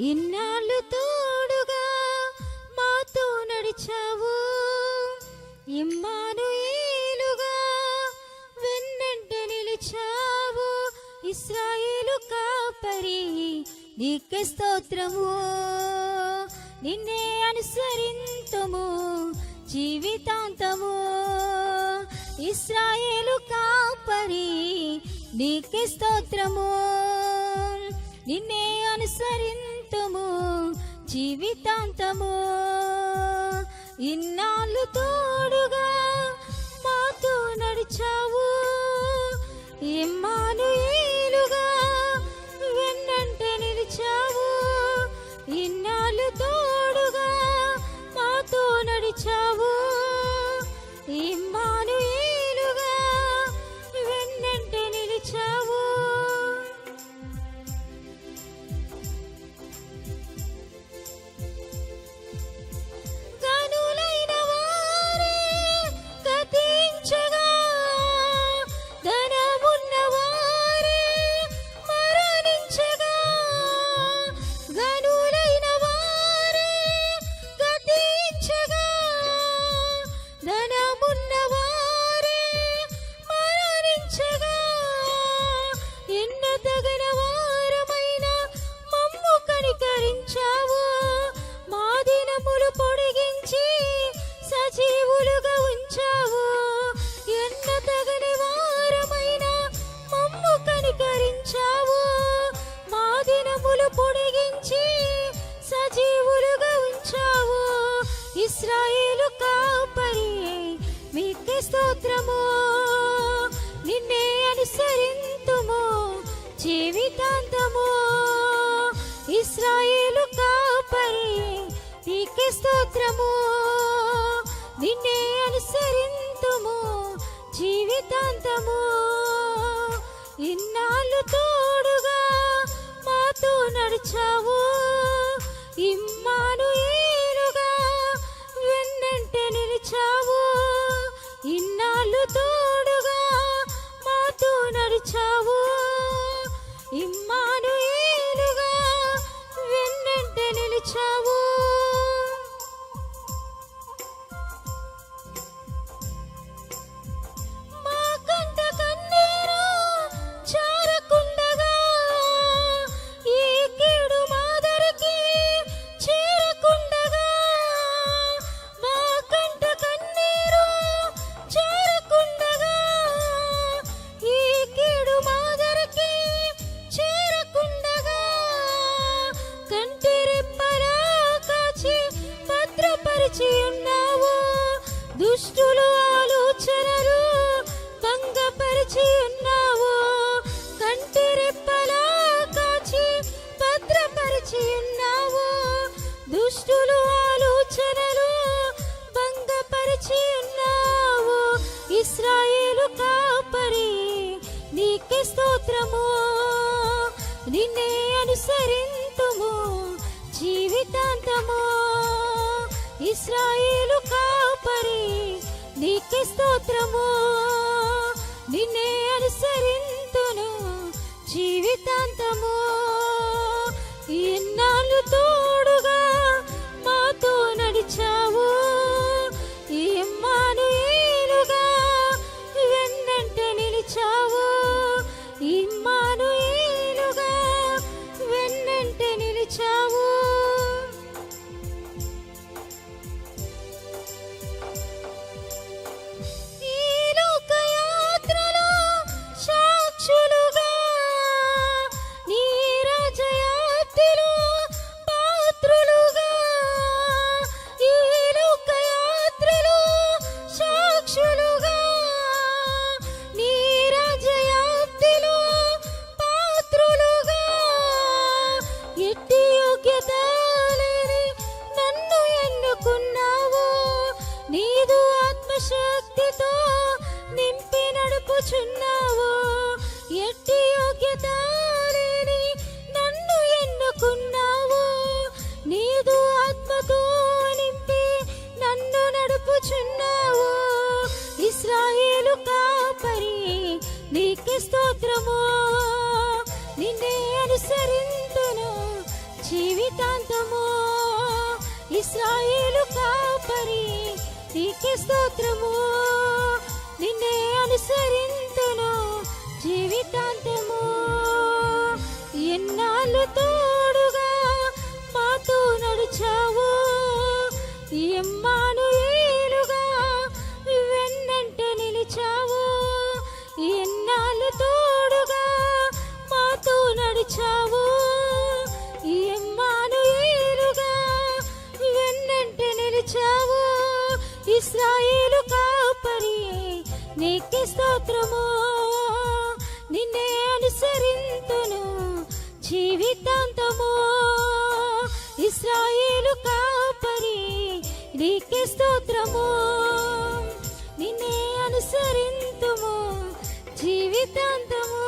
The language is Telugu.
ఇన్నాళ్ళు తోడుగా మాతో నడిచావు, ఇమ్మానుయేలుగా వెన్నంట నిలిచావు. ఇశ్రాయేలు కాపరి నీకే స్తోత్రము, నిన్నే అనుసరింతుము జీవితాంతము. ఇశ్రాయేలు కాపరి నీకే స్తోత్రము, నిన్నే అనుసరింతుము జీవితాంతము. ఇన్నాళ్ళు తోడుగా మాతో నడిచావు, ఇమ్మానుయేలుగా వెన్నంట నిలిచావు. ఇన్నాళ్ళు తోడుగా మాతో నడిచావు, ఇమ్మానుయేలుగా వెన్నంట నిలిచావు. గనులైన వారే గతించగా, ధనమున్న వారే మరణించగా. గనులైన వారే గతించగా, ధనమున్న వారే మరణించగా. ఎన్న తగిన వారమైన మమ్ము కనికరించావు, మా దినములు పొడిగించి సజీవులుగా ఉంచావు. ఎన్న తగని వారమైన మమ్ము కనికరించావు, మా దినములు పొడిగించి సజీవులుగా ఉంచావు. ఇశ్రాయేలు కాపరి మీకే స్తోత్రము, నిన్నే అనుసరింతుము జీవితాంతము. ఇశ్రాయేలు కాపరి నీకే స్తోత్రము, నిన్నే అనుసరింతుము జీవితాంతము. ఇన్నాళ్ళు తోడుగా మాతో నడిచావు, ఇమ్మానుయేలుగా వెన్నంట నిలిచావు. ఇన్నాళ్ళు తోడుగా మాతో నడిచావు, ఇమ్మానుయేలుగా వెన్నంట నిలిచావు. మా కంట కన్నీరు చారకుండగా, ఈ కీడు మాదరికి చేరకుండగా. మా కంట కన్నీరు చారకుండగా, ఈ కీడు మాదరికి చేరకుండగా. కంటి రెప్పలా కాచి భద్రపరిచి ఉన్నావు, దుష్టులు ఆలోచనలు భంగపరిచి ఉన్నావు. కంటి రెప్పలా కాచి భద్రపరిచి ఉన్నావు, దుష్టులు ఆలోచనలు భంగపరిచి ఉన్నావు. ఇశ్రాయేలు కాపరి నీకే స్తోత్రము, నిన్నే అనుసరింతుము జీవితాంతము. ఇశ్రాయేలు కాపరి నీకే స్తోత్రము, నిన్నే అనుసరింతును జీవితాంతము. ఎన్నాళ్ళు తోడుగా మాతో నడిచావు, ఇమ్మానుయేలుగా వెన్నంట నిలిచావు. ఇమ్మానుయేలుగా వెన్నంట నిలిచావు. ఈ లోకయాత్రలో సాక్షులుగా, నీ రాజయాత్రలో పాత్రులుగా. ఈ లోకయాత్రలో సాక్షులుగా, నీ రాజయాత్రలో పాత్రులుగా. ఎట్టి యోగ్యత లేని నన్ను ఎన్నుకున్నావు, నీదు ఆత్మశక్తితో నింపి నడుపుచున్నావు. ఎట్టి యోగ్యత లేని నన్ను ఎన్నుకున్నావు, నీదు ఆత్మతో నింపి నన్ను నడుపుచున్నావు. ఇశ్రాయేలు కాపరి నీకే స్తోత్రము, నిన్నే అనుసరింతును జీవితాంతము. ఇశ్రాయేలు కాపరి నీకే స్తోత్రము, నిన్నే అనుసరింతును జీవితాంతము. ఎన్నాళ్ళు తోడుగా మాతో నడిచావు, ఎమ్మానుయేలుగా వెన్నంట నిలిచావు. ఎన్నాళ్ళు తోడుగా మాతో నడిచావు, ఎమ్మానుయేలుగా వెన్నంట నిలిచావు. ఇశ్రాయేలు కాపరి నీకే స్తోత్రము, నిన్నే అనుసరింతును జీవితాంతము. ఇశ్రాయేలు కాపరి నీకే స్తోత్రము, నిన్నే అనుసరింతుము జీవితాంతము.